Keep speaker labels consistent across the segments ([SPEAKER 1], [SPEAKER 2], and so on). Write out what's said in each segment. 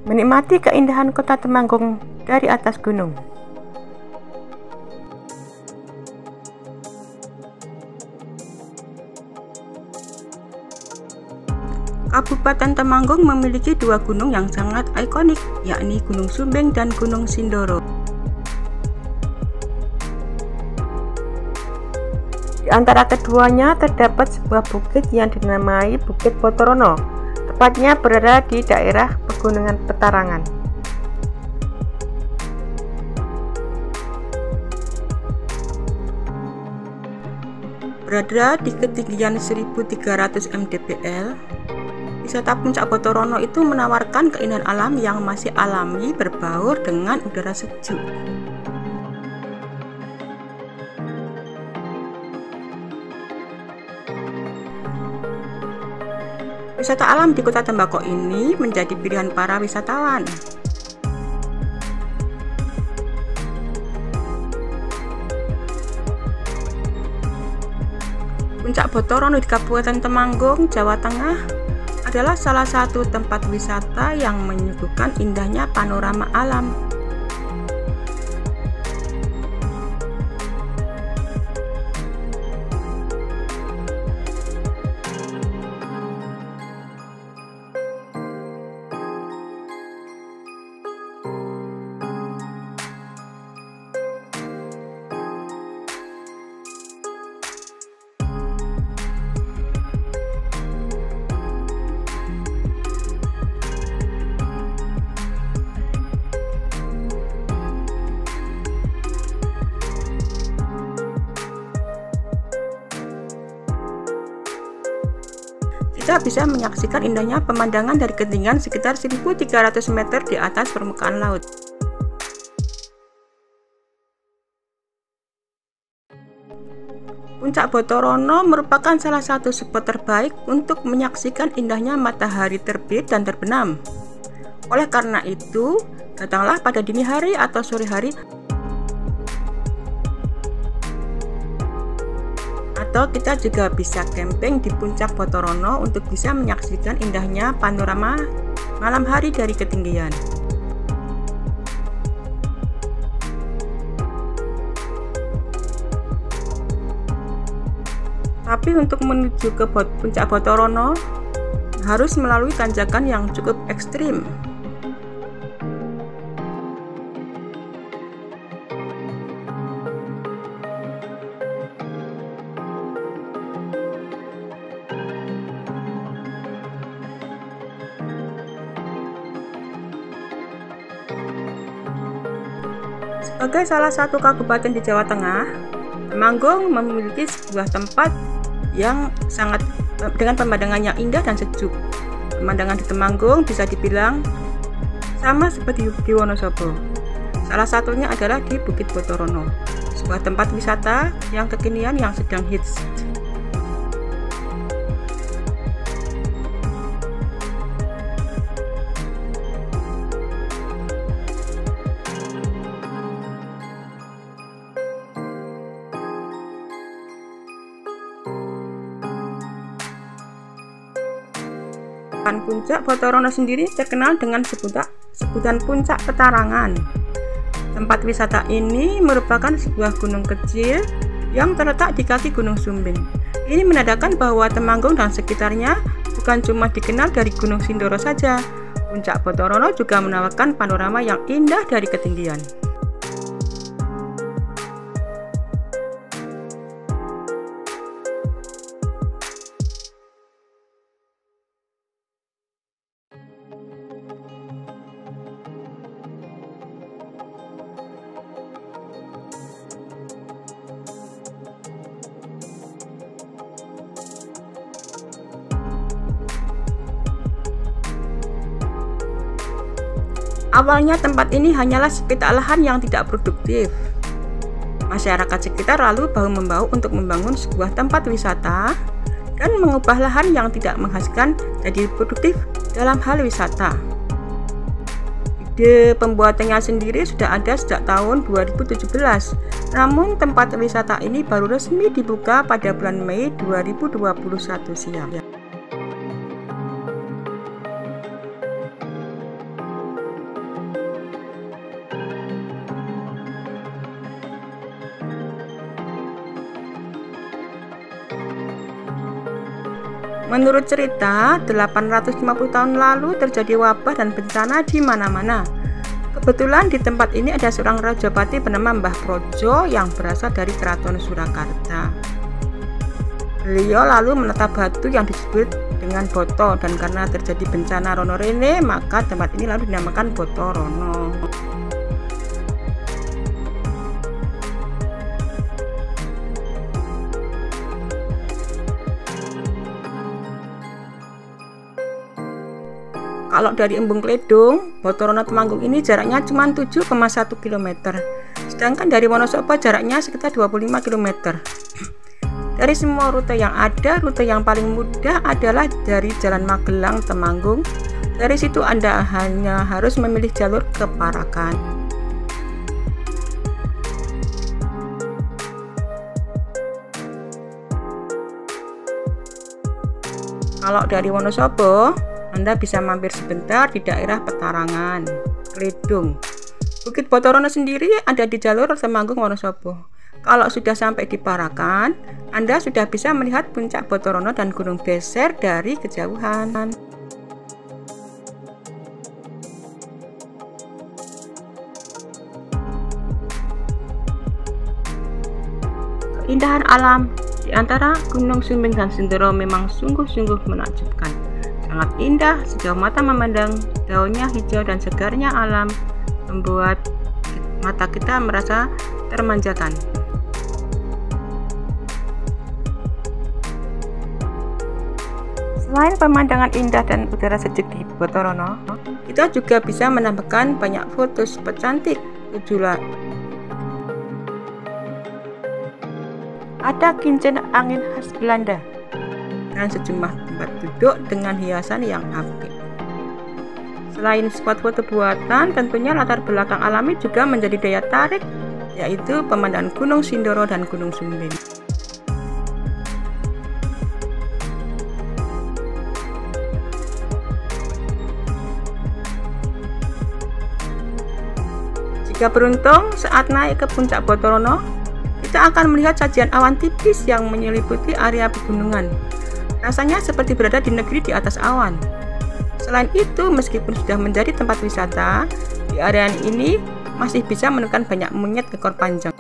[SPEAKER 1] Menikmati keindahan kota Temanggung dari atas gunung. Kabupaten Temanggung memiliki dua gunung yang sangat ikonik, yakni Gunung Sumbing dan Gunung Sindoro. Di antara keduanya terdapat sebuah bukit yang dinamai Bukit Botorono, tepatnya berada di daerah Pegunungan Petarangan. Berada di ketinggian 1300 mdpl, wisata Puncak Botorono itu menawarkan keindahan alam yang masih alami berbaur dengan udara sejuk. Wisata alam di Kota Tembakau ini menjadi pilihan para wisatawan. Puncak Botorono di Kabupaten Temanggung, Jawa Tengah adalah salah satu tempat wisata yang menyuguhkan indahnya panorama alam. Kita bisa menyaksikan indahnya pemandangan dari ketinggian sekitar 1300 meter di atas permukaan laut. Puncak Botorono merupakan salah satu spot terbaik untuk menyaksikan indahnya matahari terbit dan terbenam. Oleh karena itu, datanglah pada dini hari atau sore hari, atau kita juga bisa camping di Puncak Botorono untuk bisa menyaksikan indahnya panorama malam hari dari ketinggian. Tapi untuk menuju ke Puncak Botorono harus melalui tanjakan yang cukup ekstrim. Sebagai salah satu kabupaten di Jawa Tengah, Temanggung memiliki sebuah tempat yang sangat dengan pemandangan yang indah dan sejuk. Pemandangan di Temanggung bisa dibilang sama seperti di Wonosobo. Salah satunya adalah di Bukit Botorono, sebuah tempat wisata yang kekinian yang sedang hits. Puncak Botorono sendiri terkenal dengan sebutan Puncak Petarangan. Tempat wisata ini merupakan sebuah gunung kecil yang terletak di kaki Gunung Sumbing. Ini menandakan bahwa Temanggung dan sekitarnya bukan cuma dikenal dari Gunung Sindoro saja. Puncak Botorono juga menawarkan panorama yang indah dari ketinggian. Awalnya tempat ini hanyalah sepitak lahan yang tidak produktif. Masyarakat sekitar lalu bahu-membahu untuk membangun sebuah tempat wisata dan mengubah lahan yang tidak menghasilkan jadi produktif dalam hal wisata. Ide pembuatannya sendiri sudah ada sejak tahun 2017, namun tempat wisata ini baru resmi dibuka pada bulan Mei 2021 silam. Menurut cerita, 850 tahun lalu terjadi wabah dan bencana di mana-mana. Kebetulan di tempat ini ada seorang Rajapati bernama Mbah Projo yang berasal dari Keraton Surakarta. Beliau lalu menata batu yang disebut dengan Boto, dan karena terjadi bencana Rono Rene, maka tempat ini lalu dinamakan Boto Rono. Kalau dari Embung Kledung, Boto Rono Temanggung ini jaraknya cuma 7,1 km. Sedangkan dari Wonosobo jaraknya sekitar 25 km. Dari semua rute yang ada, rute yang paling mudah adalah dari Jalan Magelang Temanggung. Dari situ Anda hanya harus memilih jalur ke Parakan. Kalau dari Wonosobo, Anda bisa mampir sebentar di daerah Petarangan, Kledung. Bukit Boto Rono sendiri ada di jalur Temanggung Wonosobo. Kalau sudah sampai di Parakan, Anda sudah bisa melihat puncak Boto Rono dan Gunung Beser dari kejauhan. Keindahan alam di antara Gunung Sumbing dan Sindoro memang sungguh-sungguh menakjubkan. Sangat indah sejauh mata memandang, daunnya hijau dan segarnya alam membuat mata kita merasa termanjakan. Selain pemandangan indah dan udara sejuk di Boto Rono, kita juga bisa menambahkan banyak foto spot cantik tujuan. Ada kincir angin khas Belanda dan sejumlah tempat duduk dengan hiasan yang apik. Selain spot foto buatan, tentunya latar belakang alami juga menjadi daya tarik, yaitu pemandangan Gunung Sindoro dan Gunung Sumbing. Jika beruntung saat naik ke puncak Boto Rono, kita akan melihat sajian awan tipis yang menyelimuti area pegunungan. Rasanya seperti berada di negeri di atas awan. Selain itu, meskipun sudah menjadi tempat wisata, di area ini masih bisa menemukan banyak monyet ekor panjang.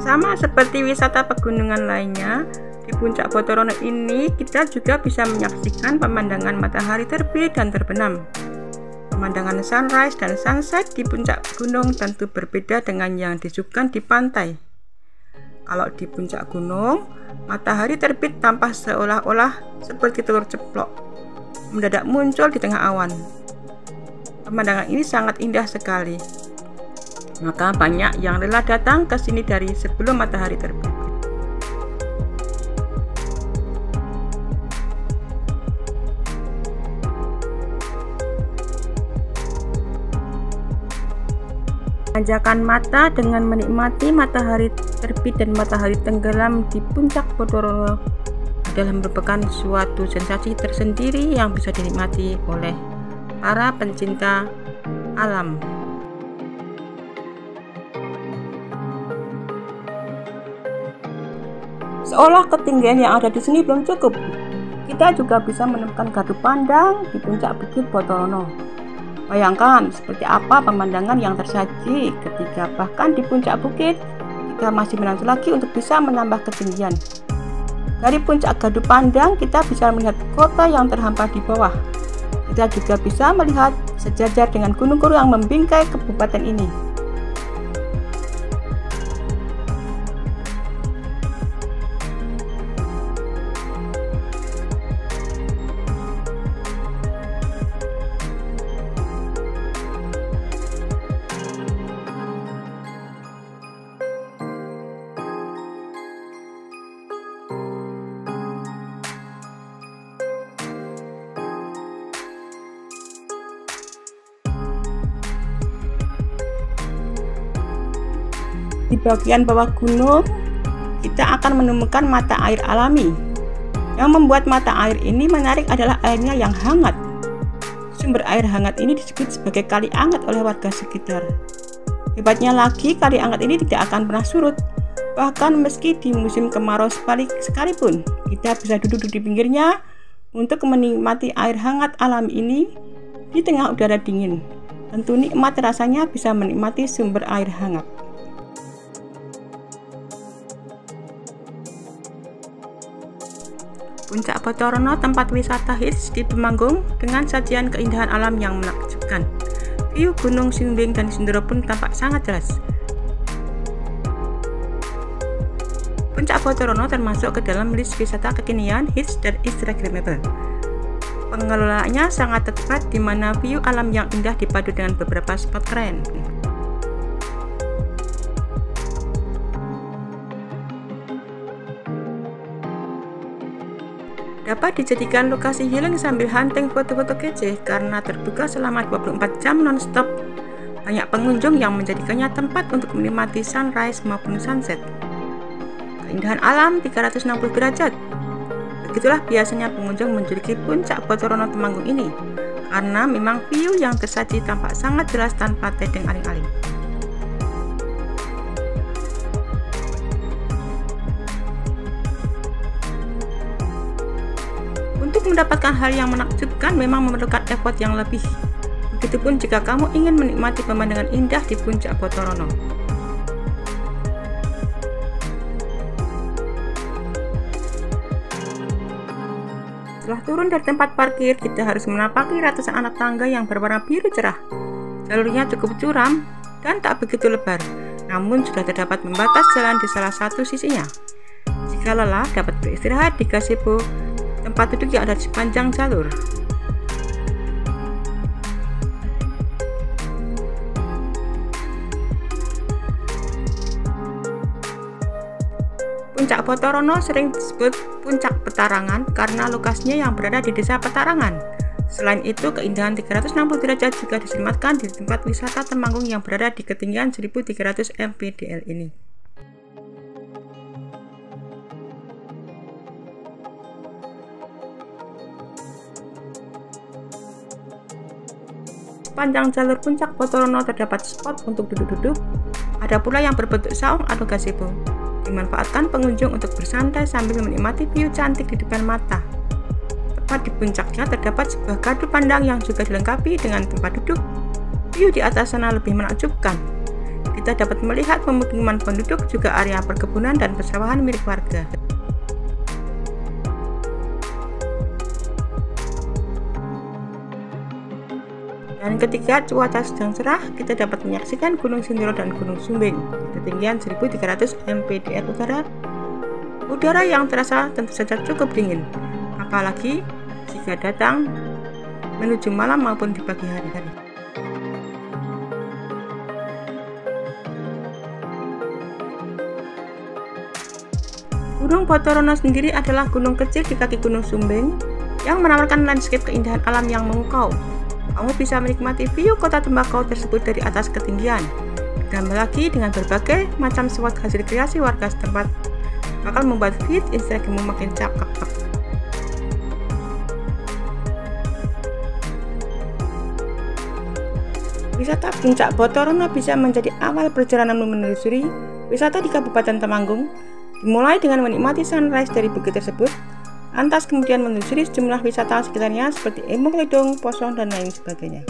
[SPEAKER 1] Sama seperti wisata pegunungan lainnya, di puncak Boto Rono ini kita juga bisa menyaksikan pemandangan matahari terbit dan terbenam. Pemandangan sunrise dan sunset di puncak gunung tentu berbeda dengan yang disuguhkan di pantai. Kalau di puncak gunung, matahari terbit tampak seolah-olah seperti telur ceplok, mendadak muncul di tengah awan. Pemandangan ini sangat indah sekali. Maka banyak yang rela datang ke sini dari sebelum matahari terbit. Manjakan mata dengan menikmati matahari terbit dan matahari tenggelam di puncak Boto Rono adalah merupakan suatu sensasi tersendiri yang bisa dinikmati oleh para pencinta alam. Seolah ketinggian yang ada di sini belum cukup, kita juga bisa menemukan gardu pandang di puncak Bukit Boto Rono. Bayangkan seperti apa pemandangan yang tersaji ketika bahkan di puncak bukit kita masih menanti lagi untuk bisa menambah ketinggian. Dari puncak gardu pandang kita bisa melihat kota yang terhampar di bawah. Kita juga bisa melihat sejajar dengan gunung-gunung yang membingkai kabupaten ini. Di bagian bawah gunung, kita akan menemukan mata air alami. Yang membuat mata air ini menarik adalah airnya yang hangat. Sumber air hangat ini disebut sebagai kali anget oleh warga sekitar. Hebatnya lagi, kali anget ini tidak akan pernah surut. Bahkan meski di musim kemarau sekalipun, kita bisa duduk di pinggirnya untuk menikmati air hangat alami ini di tengah udara dingin. Tentu nikmat rasanya bisa menikmati sumber air hangat. Puncak Botorono tempat wisata hits di Temanggung dengan sajian keindahan alam yang menakjubkan. View Gunung Sumbing dan Sindoro pun tampak sangat jelas. Puncak Botorono termasuk ke dalam list wisata kekinian hits dan instagramable. Pengelolaannya sangat tepat di mana view alam yang indah dipadu dengan beberapa spot keren. Dapat dijadikan lokasi healing sambil hunting foto-foto kece karena terbuka selama 24 jam non-stop. Banyak pengunjung yang menjadikannya tempat untuk menikmati sunrise maupun sunset. Keindahan alam 360 derajat. Begitulah biasanya pengunjung menjuluki Puncak Botorono Temanggung ini, karena memang view yang tersaji tampak sangat jelas tanpa tedeng aling-aling. Untuk mendapatkan hal yang menakjubkan memang memerlukan effort yang lebih. Begitupun jika kamu ingin menikmati pemandangan indah di Puncak Botorono. Setelah turun dari tempat parkir, kita harus menapaki ratusan anak tangga yang berwarna biru cerah. Jalurnya cukup curam dan tak begitu lebar, namun sudah terdapat pembatas jalan di salah satu sisinya. Jika lelah, dapat beristirahat di gazebo, tempat duduk yang ada di sepanjang jalur. Puncak Botorono sering disebut Puncak Petarangan karena lokasinya yang berada di Desa Petarangan. Selain itu, keindahan 360 derajat juga disematkan di tempat wisata Temanggung yang berada di ketinggian 1300 mdpl ini. Sepanjang jalur Puncak Botorono terdapat spot untuk duduk-duduk. Ada pula yang berbentuk saung atau gazebo. Dimanfaatkan pengunjung untuk bersantai sambil menikmati view cantik di depan mata. Tepat di puncaknya terdapat sebuah gardu pandang yang juga dilengkapi dengan tempat duduk. View di atas sana lebih menakjubkan. Kita dapat melihat pemukiman penduduk, juga area perkebunan dan persawahan milik warga. Dan ketika cuaca sedang cerah, kita dapat menyaksikan Gunung Sindoro dan Gunung Sumbing di ketinggian 1300 mdpl utara. Udara yang terasa tentu saja cukup dingin, apalagi jika datang menuju malam maupun di pagi hari. Gunung Botorono sendiri adalah gunung kecil di kaki Gunung Sumbing yang menawarkan landscape keindahan alam yang memukau. Kamu bisa menikmati view kota tembakau tersebut dari atas ketinggian. Ditambah lagi dengan berbagai macam spot hasil kreasi warga setempat bakal membuat feed Instagrammu makin cakep. Wisata Puncak Botorono bisa menjadi awal perjalananmu menelusuri wisata di Kabupaten Temanggung, dimulai dengan menikmati sunrise dari bukit tersebut, lantas kemudian menelusuri sejumlah wisata sekitarnya seperti Embung Ledong, Posong, dan lain sebagainya.